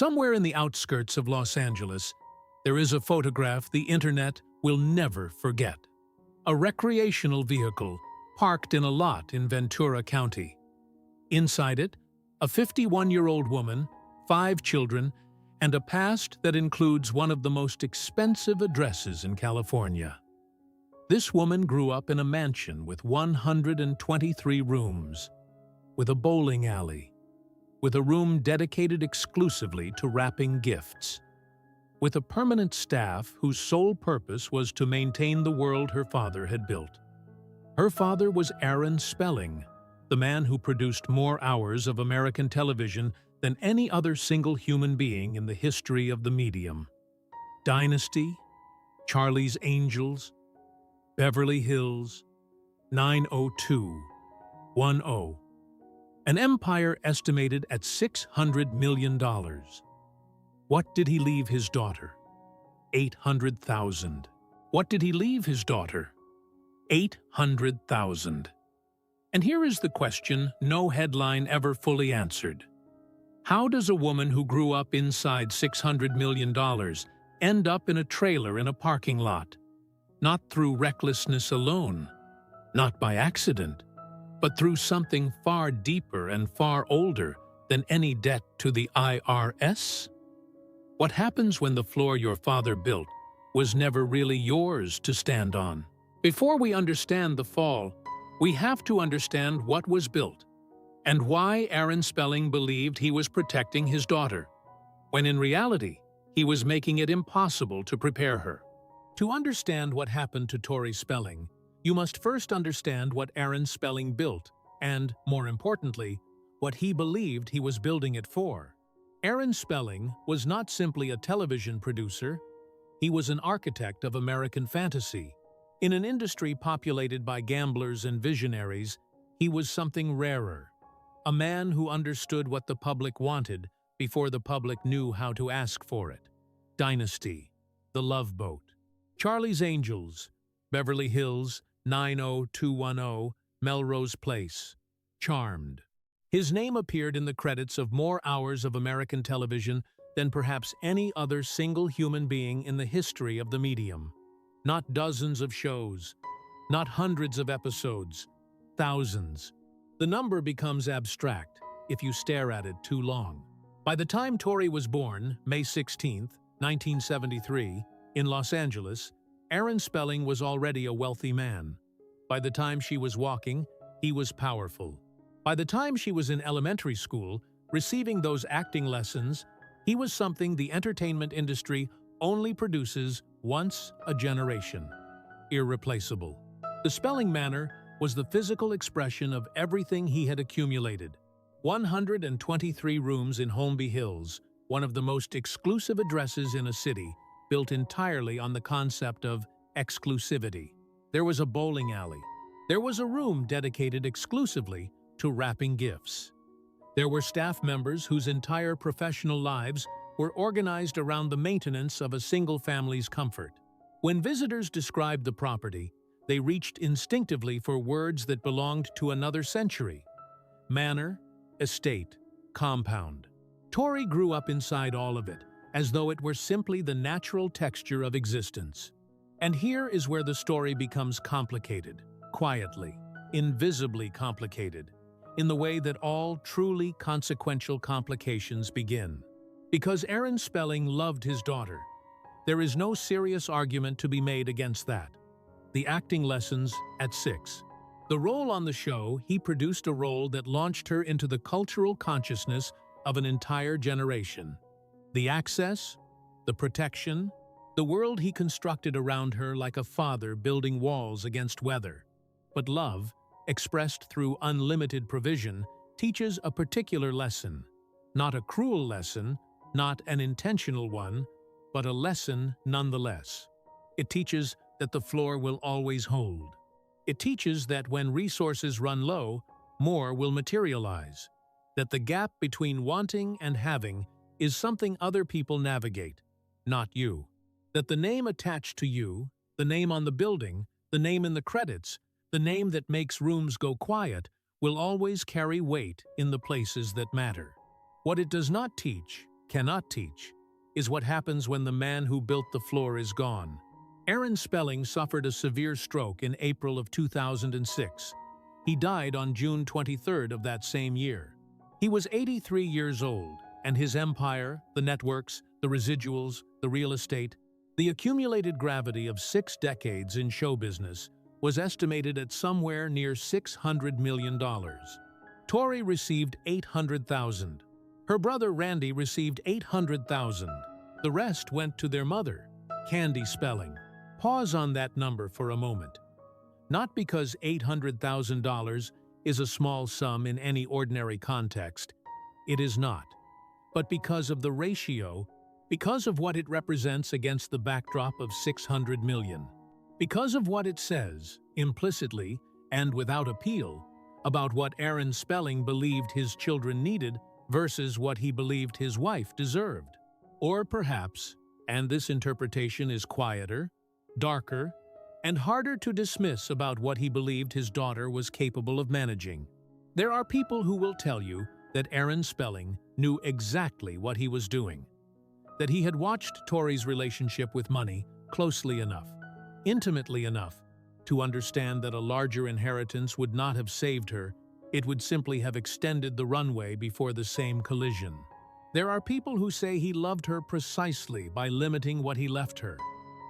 Somewhere in the outskirts of Los Angeles, there is a photograph the internet will never forget. A recreational vehicle parked in a lot in Ventura County. Inside it, a 51-year-old woman, 5 children, and a past that includes one of the most expensive addresses in California. This woman grew up in a mansion with 123 rooms, with a bowling alley, with a room dedicated exclusively to wrapping gifts, with a permanent staff whose sole purpose was to maintain the world her father had built. Her father was Tori Spelling, the man who produced more hours of American television than any other single human being in the history of the medium. Dynasty, Charlie's Angels, Beverly Hills, 90210. An empire estimated at $600 million. What did he leave his daughter? 800,000. What did he leave his daughter? 800,000. And here is the question no headline ever fully answered. How does a woman who grew up inside $600 million end up in a trailer in a parking lot? Not through recklessness alone, not by accident, but through something far deeper and far older than any debt to the IRS? What happens when the floor your father built was never really yours to stand on? Before we understand the fall, we have to understand what was built and why Tori Spelling believed he was protecting his daughter, when in reality, he was making it impossible to prepare her. To understand what happened to Tori Spelling, you must first understand what Tori Spelling built and, more importantly, what he believed he was building it for. Tori Spelling was not simply a television producer, he was an architect of American fantasy. In an industry populated by gamblers and visionaries, he was something rarer. A man who understood what the public wanted before the public knew how to ask for it. Dynasty, The Love Boat, Charlie's Angels, Beverly Hills, 90210, Melrose Place, Charmed. His name appeared in the credits of more hours of American television than perhaps any other single human being in the history of the medium. Not dozens of shows, not hundreds of episodes, thousands. The number becomes abstract if you stare at it too long. By the time Tori was born, May 16, 1973, in Los Angeles, Tori Spelling was already a wealthy man. By the time she was walking, he was powerful. By the time she was in elementary school, receiving those acting lessons, he was something the entertainment industry only produces once a generation. Irreplaceable. The Spelling Manor was the physical expression of everything he had accumulated. 123 rooms in Holmby Hills, one of the most exclusive addresses in a city, built entirely on the concept of exclusivity. There was a bowling alley. There was a room dedicated exclusively to wrapping gifts. There were staff members whose entire professional lives were organized around the maintenance of a single family's comfort. When visitors described the property, they reached instinctively for words that belonged to another century. Manor, estate, compound. Tori grew up inside all of it, as though it were simply the natural texture of existence. And here is where the story becomes complicated, quietly, invisibly complicated, in the way that all truly consequential complications begin. Because Tori Spelling loved his daughter, there is no serious argument to be made against that. The acting lessons at 6. The role on the show, he produced a role that launched her into the cultural consciousness of an entire generation. The access, the protection, the world he constructed around her like a father building walls against weather. But love, expressed through unlimited provision, teaches a particular lesson. Not a cruel lesson, not an intentional one, but a lesson nonetheless. It teaches that the floor will always hold. It teaches that when resources run low, more will materialize. That the gap between wanting and having is something other people navigate, not you. That the name attached to you, the name on the building, the name in the credits, the name that makes rooms go quiet, will always carry weight in the places that matter. What it does not teach cannot teach, is what happens when the man who built the floor is gone. Tori Spelling suffered a severe stroke in April of 2006. He died on June 23rd of that same year. He was 83 years old, and his empire, the networks, the residuals, the real estate, the accumulated gravity of 6 decades in show business was estimated at somewhere near $600 million. Tori received $800,000. Her brother Randy received $800,000. The rest went to their mother, Tori Spelling. Pause on that number for a moment. Not because $800,000 is a small sum in any ordinary context. It is not. But because of the ratio, because of what it represents against the backdrop of $600 million. Because of what it says, implicitly and without appeal, about what Tori Spelling believed his children needed versus what he believed his wife deserved. Or perhaps, and this interpretation is quieter, darker, and harder to dismiss about what he believed his daughter was capable of managing. There are people who will tell you that Tori Spelling knew exactly what he was doing, that he had watched Tori's relationship with money closely enough, intimately enough, to understand that a larger inheritance would not have saved her, it would simply have extended the runway before the same collision. There are people who say he loved her precisely by limiting what he left her.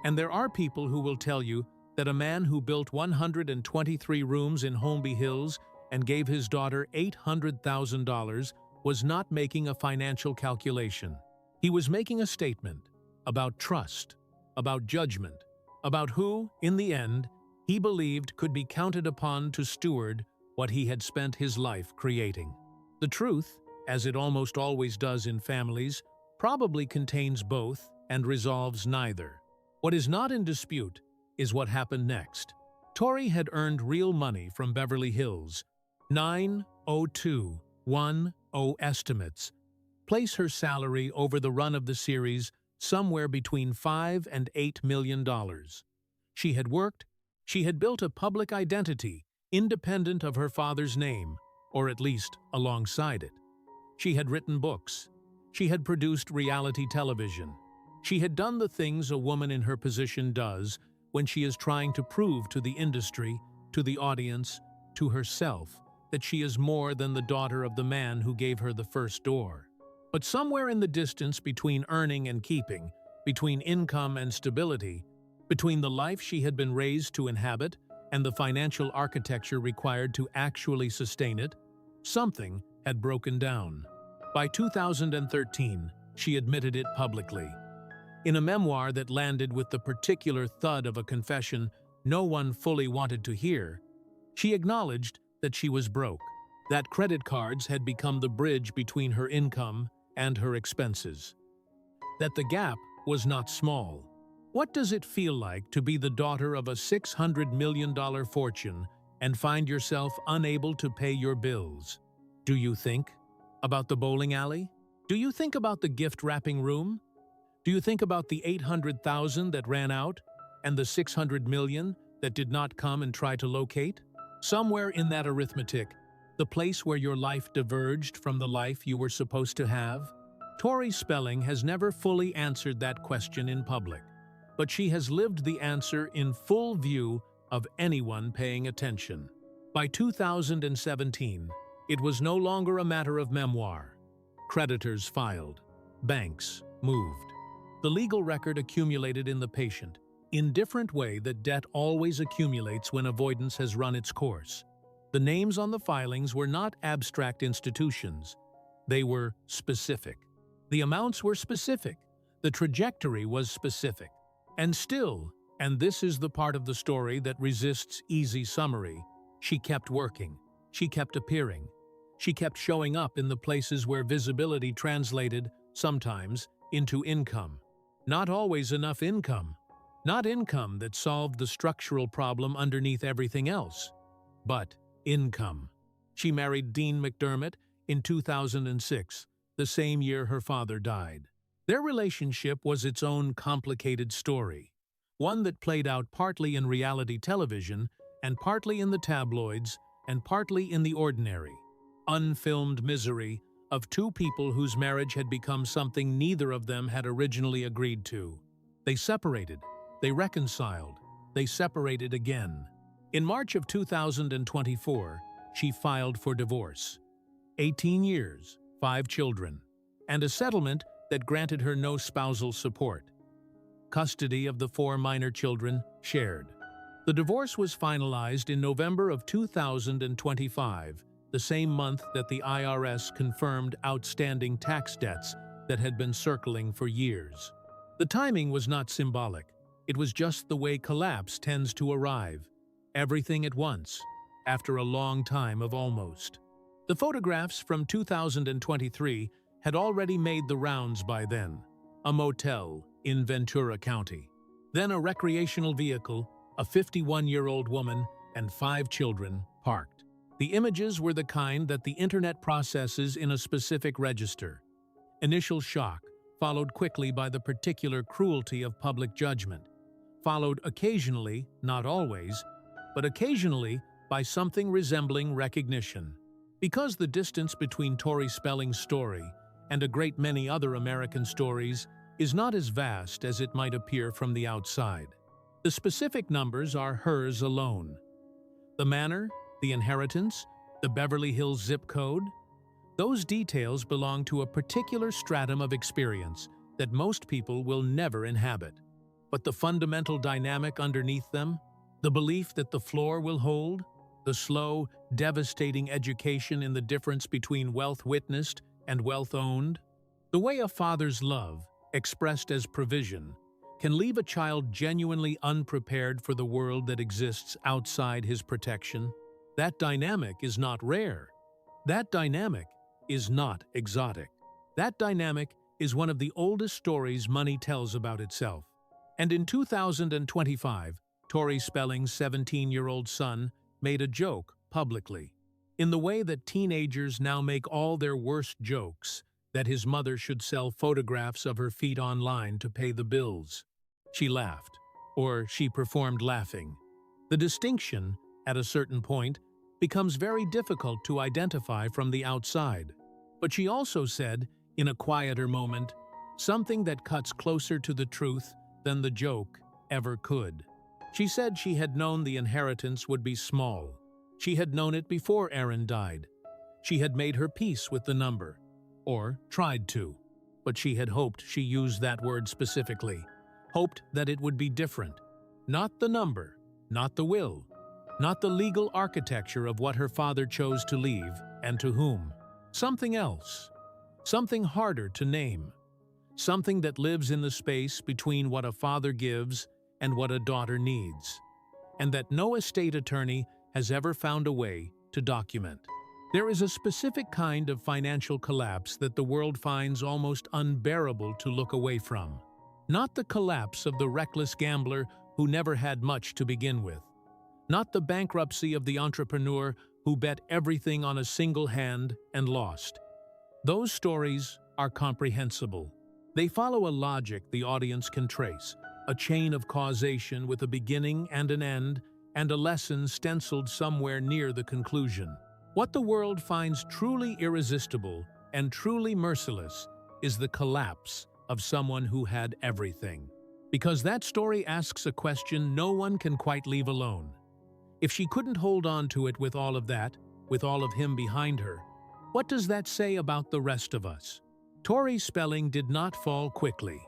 And there are people who will tell you that a man who built 123 rooms in Holmby Hills and gave his daughter $800,000 was not making a financial calculation. He was making a statement about trust, about judgment, about who, in the end, he believed could be counted upon to steward what he had spent his life creating. The truth, as it almost always does in families, probably contains both and resolves neither. What is not in dispute is what happened next. Tori had earned real money from Beverly Hills. 90210 estimates place her salary over the run of the series somewhere between $5 and $8 million. She had worked, she had built a public identity independent of her father's name, or at least alongside it. She had written books. She had produced reality television. She had done the things a woman in her position does when she is trying to prove to the industry, to the audience, to herself, that she is more than the daughter of the man who gave her the first door. But somewhere in the distance between earning and keeping, between income and stability, between the life she had been raised to inhabit and the financial architecture required to actually sustain it, something had broken down. By 2013, she admitted it publicly. In a memoir that landed with the particular thud of a confession no one fully wanted to hear, she acknowledged that she was broke, that credit cards had become the bridge between her income and her expenses, that the gap was not small. What does it feel like to be the daughter of a $600 million fortune and find yourself unable to pay your bills? Do you think about the bowling alley? Do you think about the gift wrapping room? Do you think about the $800,000 that ran out and the $600 million that did not come and try to locate? Somewhere in that arithmetic, the place where your life diverged from the life you were supposed to have? Tori Spelling has never fully answered that question in public, but she has lived the answer in full view of anyone paying attention. By 2017, it was no longer a matter of memoir. Creditors filed. Banks moved. The legal record accumulated in the patient, indifferent way that debt always accumulates when avoidance has run its course. The names on the filings were not abstract institutions. They were specific. The amounts were specific. The trajectory was specific. And still, and this is the part of the story that resists easy summary, she kept working. She kept appearing. She kept showing up in the places where visibility translated, sometimes, into income. Not always enough income. Not income that solved the structural problem underneath everything else, but income. She married Dean McDermott in 2006, the same year her father died. Their relationship was its own complicated story, one that played out partly in reality television and partly in the tabloids and partly in the ordinary, unfilmed misery of two people whose marriage had become something neither of them had originally agreed to. They separated, they reconciled, they separated again. In March of 2024, she filed for divorce. 18 years, 5 children, and a settlement that granted her no spousal support. Custody of the 4 minor children shared. The divorce was finalized in November of 2025, the same month that the IRS confirmed outstanding tax debts that had been circling for years. The timing was not symbolic. It was just the way collapse tends to arrive. Everything at once, after a long time of almost. The photographs from 2023 had already made the rounds by then. A motel in Ventura County. Then a recreational vehicle, a 51-year-old woman, and 5 children parked. The images were the kind that the internet processes in a specific register. Initial shock, followed quickly by the particular cruelty of public judgment. Followed occasionally, not always, but occasionally by something resembling recognition. Because the distance between Tori Spelling's story and a great many other American stories is not as vast as it might appear from the outside. The specific numbers are hers alone. The manor, the inheritance, the Beverly Hills zip code, those details belong to a particular stratum of experience that most people will never inhabit. But the fundamental dynamic underneath them, the belief that the floor will hold, the slow, devastating education in the difference between wealth witnessed and wealth owned, the way a father's love, expressed as provision, can leave a child genuinely unprepared for the world that exists outside his protection. That dynamic is not rare. That dynamic is not exotic. That dynamic is one of the oldest stories money tells about itself. And in 2025, Tori Spelling's 17-year-old son made a joke publicly, in the way that teenagers now make all their worst jokes, that his mother should sell photographs of her feet online to pay the bills. She laughed, or she performed laughing. The distinction, at a certain point, becomes very difficult to identify from the outside. But she also said, in a quieter moment, something that cuts closer to the truth than the joke ever could. She said she had known the inheritance would be small. She had known it before Aaron died. She had made her peace with the number, or tried to. But she had hoped, she used that word specifically, hoped that it would be different. Not the number, not the will, not the legal architecture of what her father chose to leave and to whom. Something else, something harder to name, something that lives in the space between what a father gives and what a daughter needs, and that no estate attorney has ever found a way to document. There is a specific kind of financial collapse that the world finds almost unbearable to look away from. Not the collapse of the reckless gambler who never had much to begin with. Not the bankruptcy of the entrepreneur who bet everything on a single hand and lost. Those stories are comprehensible. They follow a logic the audience can trace, a chain of causation with a beginning and an end, and a lesson stenciled somewhere near the conclusion. What the world finds truly irresistible and truly merciless is the collapse of someone who had everything. Because that story asks a question no one can quite leave alone. If she couldn't hold on to it with all of that, with all of him behind her, what does that say about the rest of us? Tori Spelling did not fall quickly.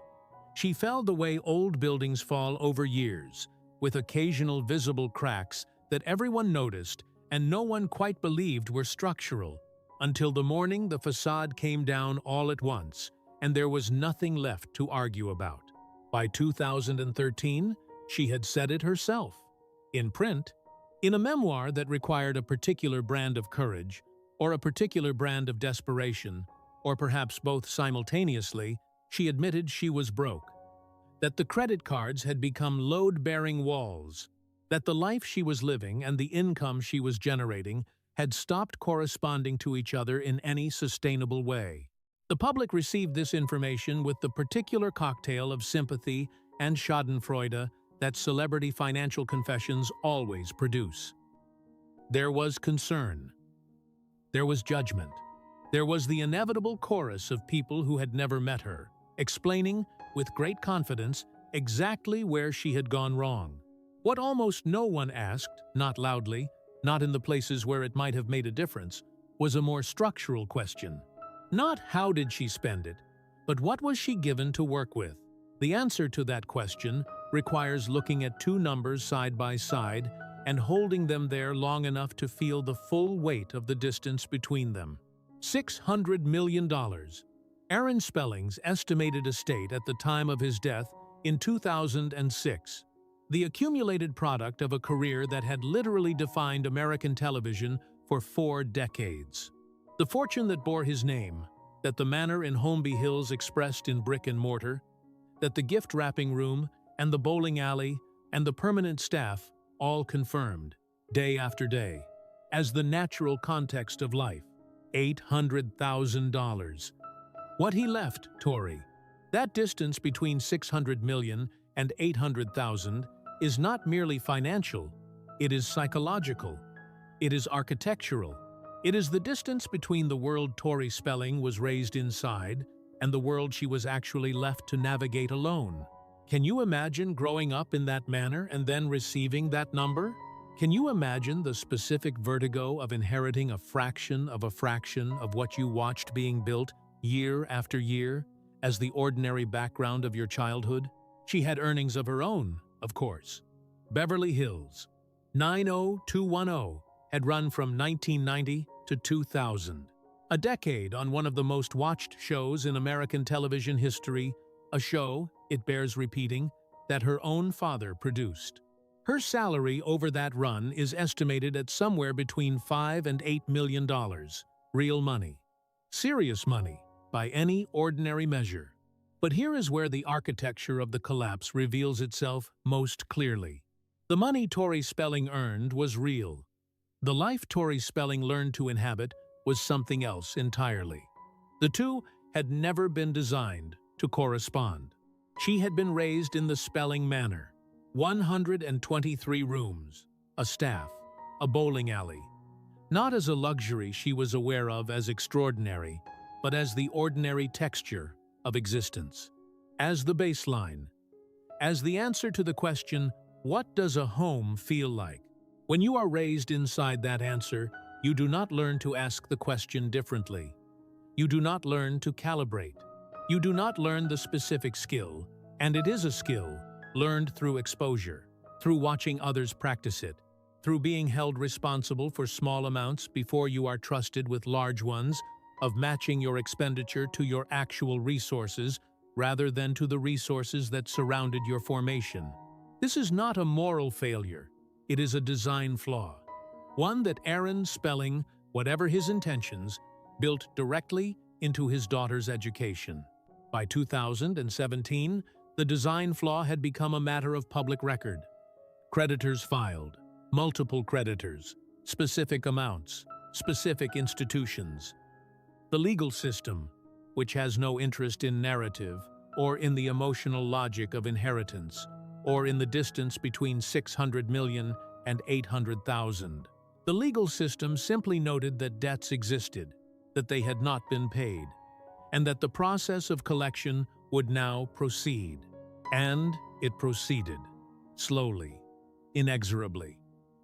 She fell the way old buildings fall over years, with occasional visible cracks that everyone noticed and no one quite believed were structural, until the morning the facade came down all at once, and there was nothing left to argue about. By 2013, she had said it herself. In print, in a memoir that required a particular brand of courage, or a particular brand of desperation, or perhaps both simultaneously, she admitted she was broke. That the credit cards had become load-bearing walls. That the life she was living and the income she was generating had stopped corresponding to each other in any sustainable way. The public received this information with the particular cocktail of sympathy and schadenfreude that celebrity financial confessions always produce. There was concern. There was judgment. There was the inevitable chorus of people who had never met her, explaining, with great confidence, exactly where she had gone wrong. What almost no one asked, not loudly, not in the places where it might have made a difference, was a more structural question. Not how did she spend it, but what was she given to work with? The answer to that question requires looking at two numbers side by side and holding them there long enough to feel the full weight of the distance between them. $600 million. Aaron Spelling's estimated estate at the time of his death in 2006. The accumulated product of a career that had literally defined American television for 4 decades. The fortune that bore his name, that the manor in Holmby Hills expressed in brick and mortar, that the gift wrapping room and the bowling alley and the permanent staff all confirmed, day after day, as the natural context of life. $800,000. What he left, Tori. That distance between 600 million and 800,000 is not merely financial, it is psychological, it is architectural. It is the distance between the world Tori Spelling was raised inside and the world she was actually left to navigate alone. Can you imagine growing up in that manner and then receiving that number? Can you imagine the specific vertigo of inheriting a fraction of what you watched being built year after year as the ordinary background of your childhood? She had earnings of her own, of course. Beverly Hills, 90210, had run from 1990 to 2000. A decade on one of the most watched shows in American television history, a show, it bears repeating, that her own father produced. Her salary over that run is estimated at somewhere between $5 and $8 million. Real money. Serious money, by any ordinary measure. But here is where the architecture of the collapse reveals itself most clearly. The money Tori Spelling earned was real. The life Tori Spelling learned to inhabit was something else entirely. The two had never been designed to correspond. She had been raised in the Spelling manor. 123 rooms, a staff, a bowling alley. Not as a luxury she was aware of as extraordinary, but as the ordinary texture of existence. As the baseline. As the answer to the question, what does a home feel like? When you are raised inside that answer, you do not learn to ask the question differently. You do not learn to calibrate. You do not learn the specific skill, and it is a skill, learned through exposure, through watching others practice it, through being held responsible for small amounts before you are trusted with large ones, of matching your expenditure to your actual resources rather than to the resources that surrounded your formation. This is not a moral failure, it is a design flaw. One that Aaron Spelling, whatever his intentions, built directly into his daughter's education. By 2017, the design flaw had become a matter of public record. Creditors filed, multiple creditors, specific amounts, specific institutions. The legal system, which has no interest in narrative, or in the emotional logic of inheritance, or in the distance between 600 million and 800,000. The legal system simply noted that debts existed, that they had not been paid, and that the process of collection would now proceed. And it proceeded, slowly, inexorably,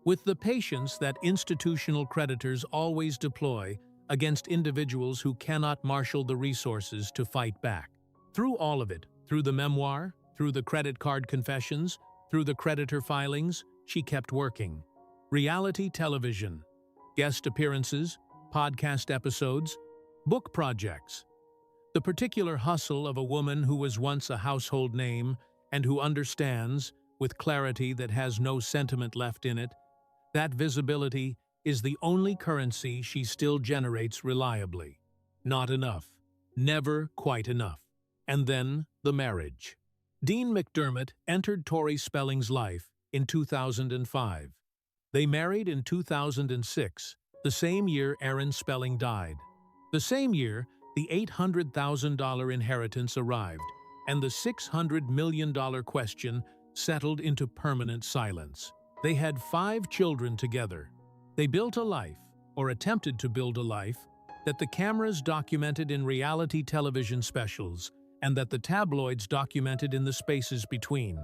with the patience that institutional creditors always deploy against individuals who cannot marshal the resources to fight back. Through all of it, through the memoir, through the credit card confessions, through the creditor filings, she kept working. Reality television, guest appearances, podcast episodes, book projects. The particular hustle of a woman who was once a household name and who understands, with clarity that has no sentiment left in it, that visibility is the only currency she still generates reliably. Not enough. Never quite enough. And then the marriage. Dean McDermott entered Tori Spelling's life in 2005. They married in 2006, the same year Aaron Spelling died. The same year, the $800,000 inheritance arrived, and the $600 million question settled into permanent silence. They had 5 children together. They built a life, or attempted to build a life, that the cameras documented in reality television specials, and that the tabloids documented in the spaces between.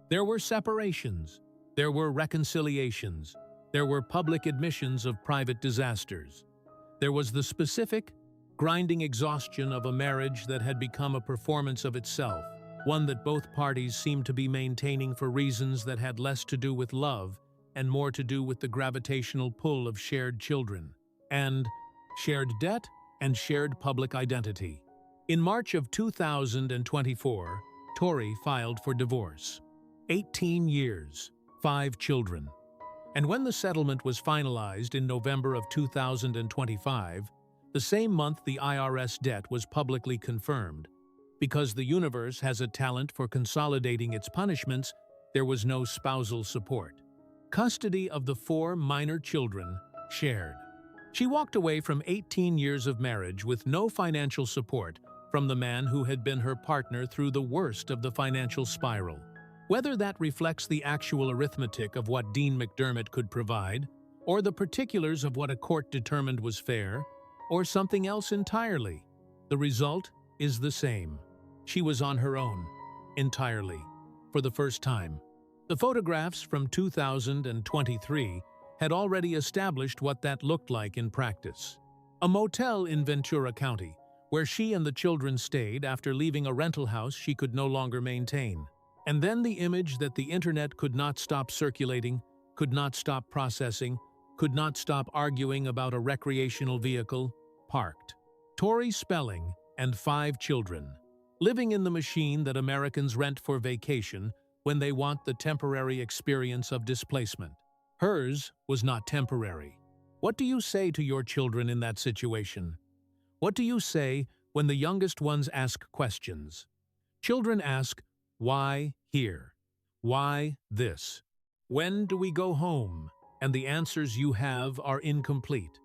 There were separations, there were reconciliations, there were public admissions of private disasters. There was the specific, grinding exhaustion of a marriage that had become a performance of itself, one that both parties seemed to be maintaining for reasons that had less to do with love and more to do with the gravitational pull of shared children, and shared debt and shared public identity. In March of 2024, Tori filed for divorce. 18 years, 5 children. And when the settlement was finalized in November of 2025, the same month the IRS debt was publicly confirmed. Because the universe has a talent for consolidating its punishments, there was no spousal support. Custody of the 4 minor children shared. She walked away from 18 years of marriage with no financial support from the man who had been her partner through the worst of the financial spiral. Whether that reflects the actual arithmetic of what Dean McDermott could provide, or the particulars of what a court determined was fair, or something else entirely, the result is the same. She was on her own, entirely, for the first time. The photographs from 2023 had already established what that looked like in practice. A motel in Ventura County, where she and the children stayed after leaving a rental house she could no longer maintain. And then the image that the internet could not stop circulating, could not stop processing, could not stop arguing about a recreational vehicle, parked. Tori Spelling and 5 children, living in the machine that Americans rent for vacation when they want the temporary experience of displacement. Hers was not temporary. What do you say to your children in that situation? What do you say when the youngest ones ask questions? Children ask, why here? Why this? When do we go home? And the answers you have are incomplete.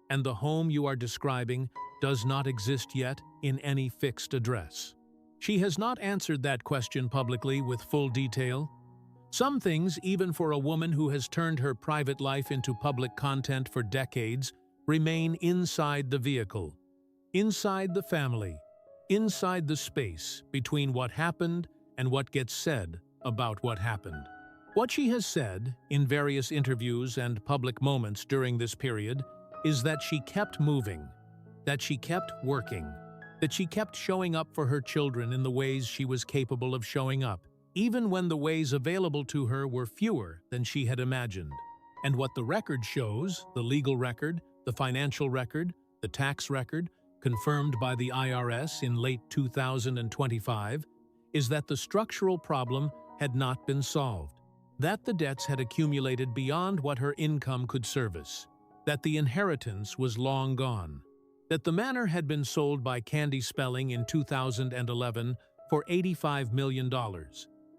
And the home you are describing does not exist yet in any fixed address. She has not answered that question publicly with full detail. Some things, even for a woman who has turned her private life into public content for decades, remain inside the vehicle, inside the family, inside the space between what happened and what gets said about what happened. What she has said, in various interviews and public moments during this period, is that she kept moving, that she kept working, that she kept showing up for her children in the ways she was capable of showing up, even when the ways available to her were fewer than she had imagined. And what the record shows, the legal record, the financial record, the tax record, confirmed by the IRS in late 2025, is that the structural problem had not been solved, that the debts had accumulated beyond what her income could service, that the inheritance was long gone, that the manor had been sold by Candy Spelling in 2011 for $85 million,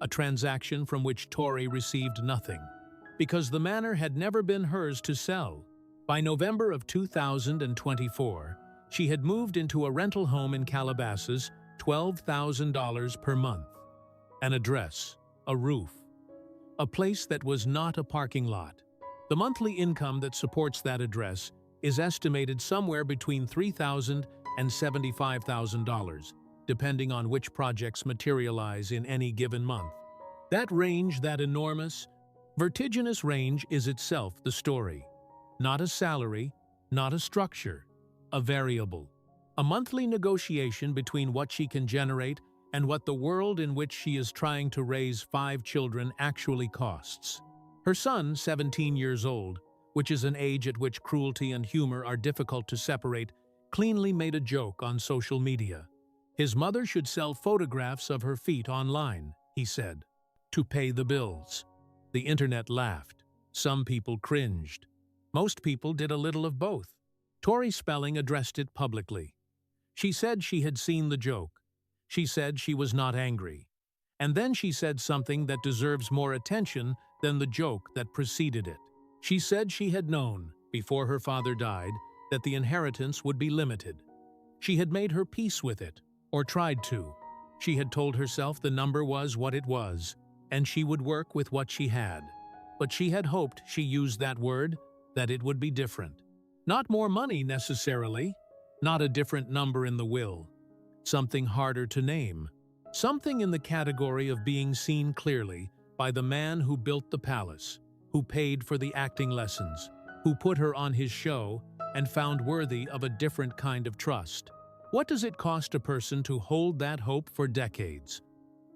a transaction from which Tori received nothing, because the manor had never been hers to sell. By November of 2024, she had moved into a rental home in Calabasas, $12,000 per month. An address, a roof, a place that was not a parking lot. The monthly income that supports that address is estimated somewhere between $3,000 and $75,000, depending on which projects materialize in any given month. That range, that enormous, vertiginous range, is itself the story. Not a salary, not a structure, a variable. A monthly negotiation between what she can generate and what the world in which she is trying to raise 5 children actually costs. Her son, 17 years old, which is an age at which cruelty and humor are difficult to separate, cleanly made a joke on social media. His mother should sell photographs of her feet online, he said, to pay the bills. The internet laughed. Some people cringed. Most people did a little of both. Tori Spelling addressed it publicly. She said she had seen the joke. She said she was not angry. And then she said something that deserves more attention than the joke that preceded it. She said she had known, before her father died, that the inheritance would be limited. She had made her peace with it, or tried to. She had told herself the number was what it was, and she would work with what she had. But she had hoped, she used that word, that it would be different. Not more money necessarily, not a different number in the will. Something harder to name. Something in the category of being seen clearly by the man who built the palace, who paid for the acting lessons, who put her on his show and found worthy of a different kind of trust. What does it cost a person to hold that hope for decades?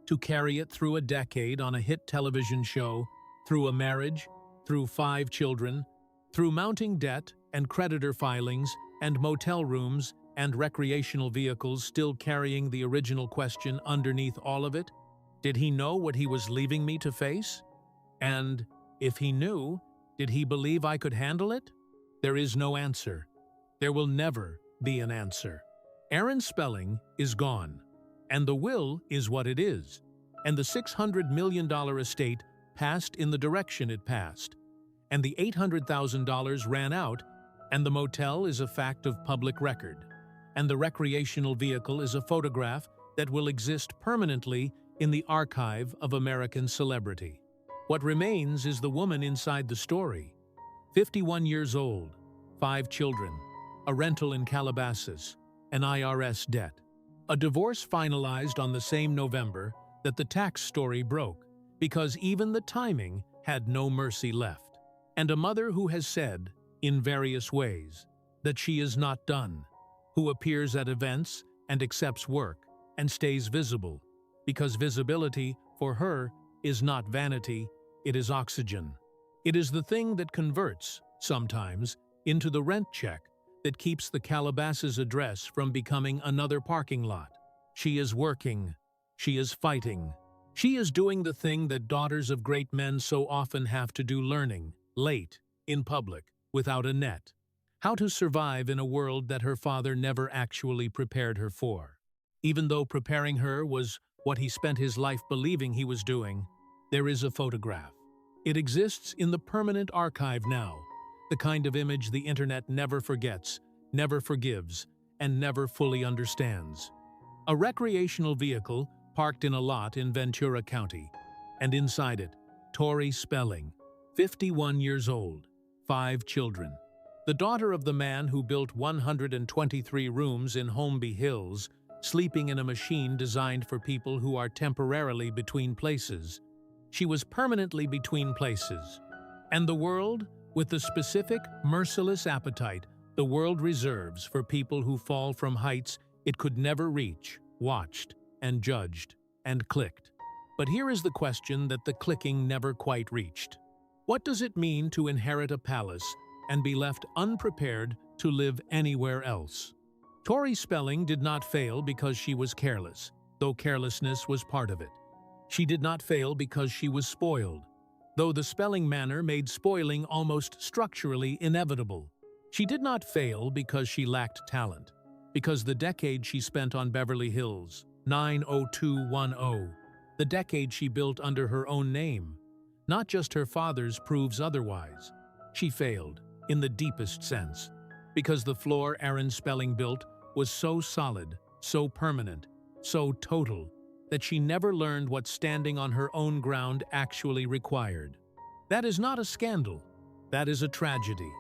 To carry it through a decade on a hit television show, through a marriage, through 5 children, through mounting debt and creditor filings and motel rooms and recreational vehicles, still carrying the original question underneath all of it? Did he know what he was leaving me to face? And if he knew, did he believe I could handle it? There is no answer. There will never be an answer. Aaron Spelling is gone, and the will is what it is, and the $600 million estate passed in the direction it passed, and the $800,000 ran out, and the motel is a fact of public record, and the recreational vehicle is a photograph that will exist permanently in the archive of American celebrity. What remains is the woman inside the story. 51 years old, 5 children, a rental in Calabasas, an IRS debt. A divorce finalized on the same November that the tax story broke, because even the timing had no mercy left. And a mother who has said, in various ways, that she is not done, who appears at events and accepts work and stays visible, because visibility, for her, is not vanity, it is oxygen. It is the thing that converts, sometimes, into the rent check that keeps the Calabasas address from becoming another parking lot. She is working. She is fighting. She is doing the thing that daughters of great men so often have to do, learning, late, in public, without a net. How to survive in a world that her father never actually prepared her for. Even though preparing her was what he spent his life believing he was doing, there is a photograph. It exists in the permanent archive now, the kind of image the internet never forgets, never forgives, and never fully understands. A recreational vehicle parked in a lot in Ventura County, and inside it, Tori Spelling, 51 years old, 5 children. The daughter of the man who built 123 rooms in Holmby Hills, sleeping in a machine designed for people who are temporarily between places. She was permanently between places. And the world, with the specific, merciless appetite the world reserves for people who fall from heights it could never reach, watched and judged and clicked. But here is the question that the clicking never quite reached. What does it mean to inherit a palace and be left unprepared to live anywhere else? Tori Spelling did not fail because she was careless, though carelessness was part of it. She did not fail because she was spoiled, though the Spelling manner made spoiling almost structurally inevitable. She did not fail because she lacked talent, because the decade she spent on Beverly Hills, 90210, the decade she built under her own name, not just her father's, proves otherwise. She failed, in the deepest sense, because the floor Aaron Spelling built was so solid, so permanent, so total, that she never learned what standing on her own ground actually required. That is not a scandal. That is a tragedy.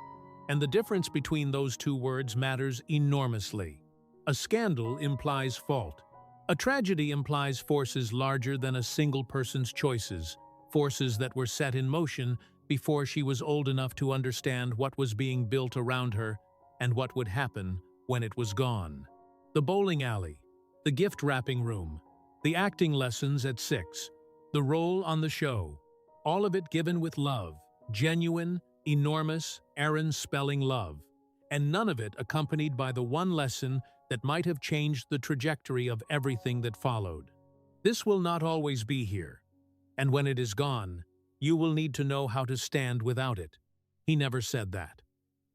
And the difference between those two words matters enormously. A scandal implies fault. A tragedy implies forces larger than a single person's choices, forces that were set in motion before she was old enough to understand what was being built around her and what would happen when it was gone. The bowling alley, the gift-wrapping room, the acting lessons at 6, the role on the show, all of it given with love, genuine, enormous, Aaron Spelling love, and none of it accompanied by the one lesson that might have changed the trajectory of everything that followed. This will not always be here, and when it is gone, you will need to know how to stand without it. He never said that.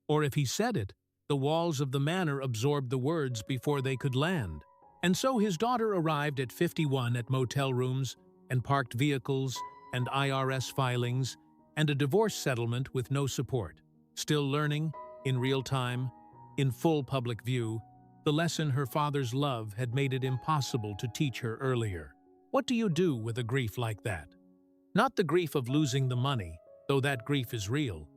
Or if he said it, the walls of the manor absorbed the words before they could land. And so his daughter arrived at 51 at motel rooms and parked vehicles and IRS filings and a divorce settlement with no support, still learning, in real time, in full public view, the lesson her father's love had made it impossible to teach her earlier. What do you do with a grief like that? Not the grief of losing the money, though that grief is real,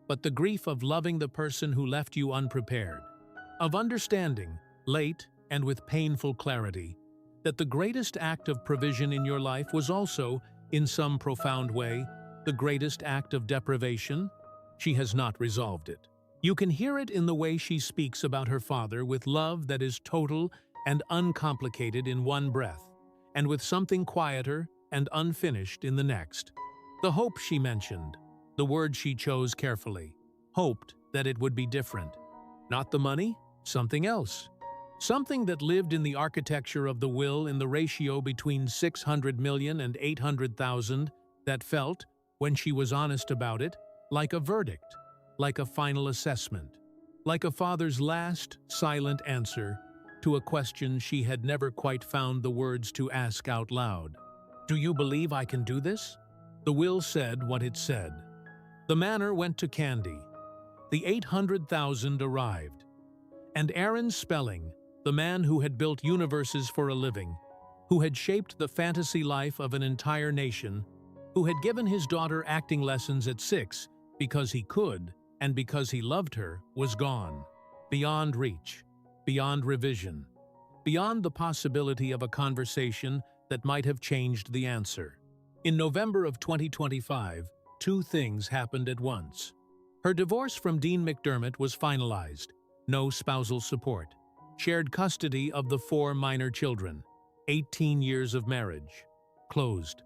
but the grief of loving the person who left you unprepared. of understanding, late and with painful clarity, that the greatest act of provision in your life was also, in some profound way, the greatest act of deprivation? She has not resolved it. You can hear it in the way she speaks about her father with love that is total and uncomplicated in one breath, and with something quieter and unfinished in the next. The hope she mentioned, the word she chose carefully, hoped that it would be different. Not the money, something else. Something that lived in the architecture of the will in the ratio between 600 million and 800,000 that felt, when she was honest about it, like a verdict, like a final assessment, like a father's last, silent answer to a question she had never quite found the words to ask out loud. "Do you believe I can do this?" The will said what it said. The manor went to Candy. The 800,000 arrived. And Aaron Spelling, the man who had built universes for a living, who had shaped the fantasy life of an entire nation, who had given his daughter acting lessons at 6 because he could and because he loved her, was gone. Beyond reach, beyond revision, beyond the possibility of a conversation that might have changed the answer. In November of 2025, two things happened at once. Her divorce from Dean McDermott was finalized. No spousal support. Shared custody of the 4 minor children. 18 years of marriage. Closed.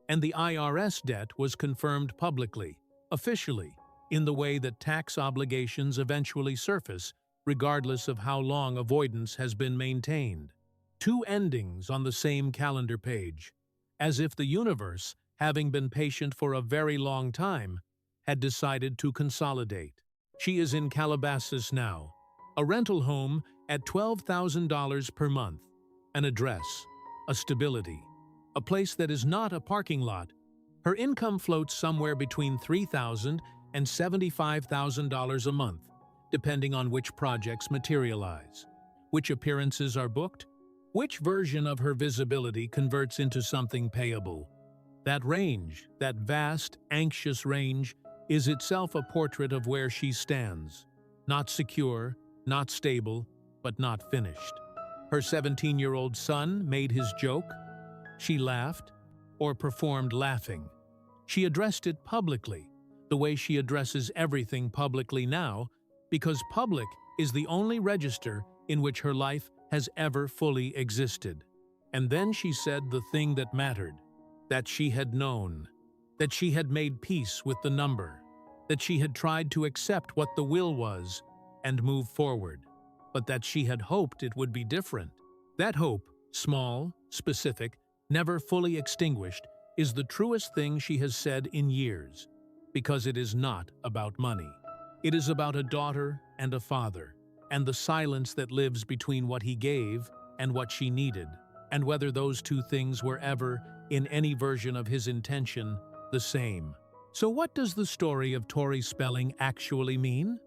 And the IRS debt was confirmed publicly, officially, in the way that tax obligations eventually surface, regardless of how long avoidance has been maintained. Two endings on the same calendar page, as if the universe, having been patient for a very long time, had decided to consolidate. She is in Calabasas now, a rental home at $12,000 per month, an address, a stability, a place that is not a parking lot. Her income floats somewhere between $3,000 and $75,000 a month, depending on which projects materialize, which appearances are booked, which version of her visibility converts into something payable. That range, that vast, anxious range, is itself a portrait of where she stands. Not secure, not stable, but not finished. Her 17-year-old son made his joke. She laughed, or performed laughing. She addressed it publicly, the way she addresses everything publicly now, because public is the only register in which her life has ever fully existed. And then she said the thing that mattered, that she had known, that she had made peace with the number, that she had tried to accept what the will was and move forward, but that she had hoped it would be different. That hope, small, specific, never fully extinguished, is the truest thing she has said in years, because it is not about money. It is about a daughter and a father, and the silence that lives between what he gave and what she needed, and whether those two things were ever, in any version of his intention, the same. So what does the story of Tori Spelling actually mean?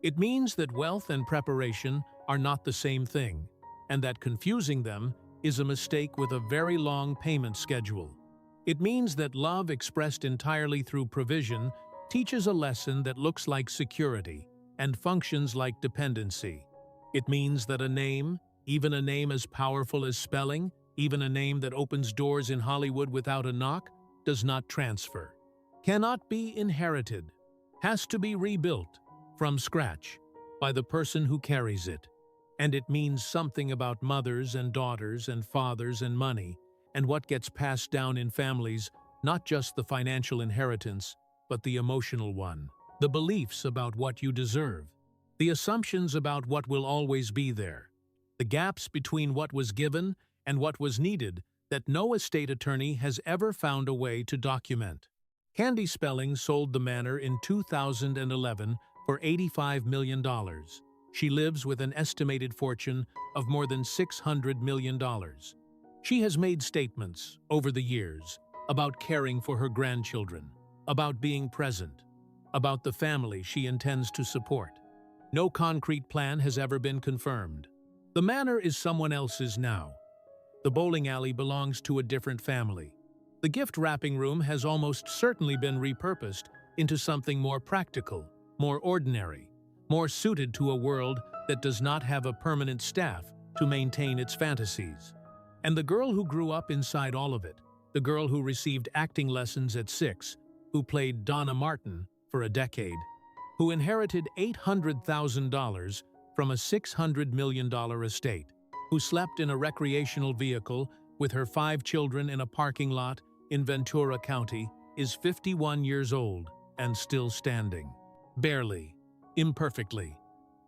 It means that wealth and preparation are not the same thing, and that confusing them is a mistake with a very long payment schedule. It means that love expressed entirely through provision teaches a lesson that looks like security and functions like dependency. It means that a name, even a name as powerful as Spelling, even a name that opens doors in Hollywood without a knock, does not transfer, cannot be inherited, has to be rebuilt from scratch by the person who carries it. And it means something about mothers and daughters and fathers and money, and what gets passed down in families, not just the financial inheritance, but the emotional one. The beliefs about what you deserve, the assumptions about what will always be there, the gaps between what was given and what was needed that no estate attorney has ever found a way to document. Candy Spelling sold the manor in 2011 for $85 million. She lives with an estimated fortune of more than $600 million. She has made statements over the years about caring for her grandchildren, about being present, about the family she intends to support. No concrete plan has ever been confirmed. The manor is someone else's now. The bowling alley belongs to a different family. The gift wrapping room has almost certainly been repurposed into something more practical, more ordinary. more suited to a world that does not have a permanent staff to maintain its fantasies. And the girl who grew up inside all of it, the girl who received acting lessons at 6, who played Donna Martin for a decade, who inherited $800,000 from a $600 million estate, who slept in a recreational vehicle with her 5 children in a parking lot in Ventura County, is 51 years old and still standing. Barely, imperfectly,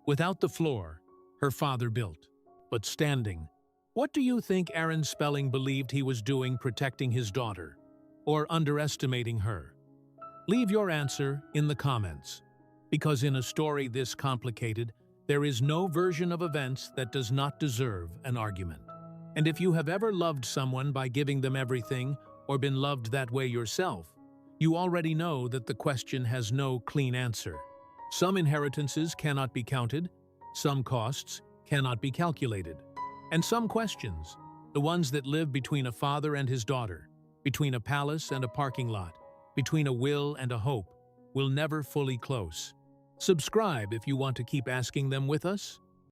without the floor her father built, but standing. What do you think Aaron Spelling believed he was doing protecting his daughter, or underestimating her? Leave your answer in the comments, because in a story this complicated, there is no version of events that does not deserve an argument. And if you have ever loved someone by giving them everything, or been loved that way yourself, you already know that the question has no clean answer. Some inheritances cannot be counted, some costs cannot be calculated, and some questions, the ones that live between a father and his daughter, between a palace and a parking lot, between a will and a hope, will never fully close. Subscribe if you want to keep asking them with us.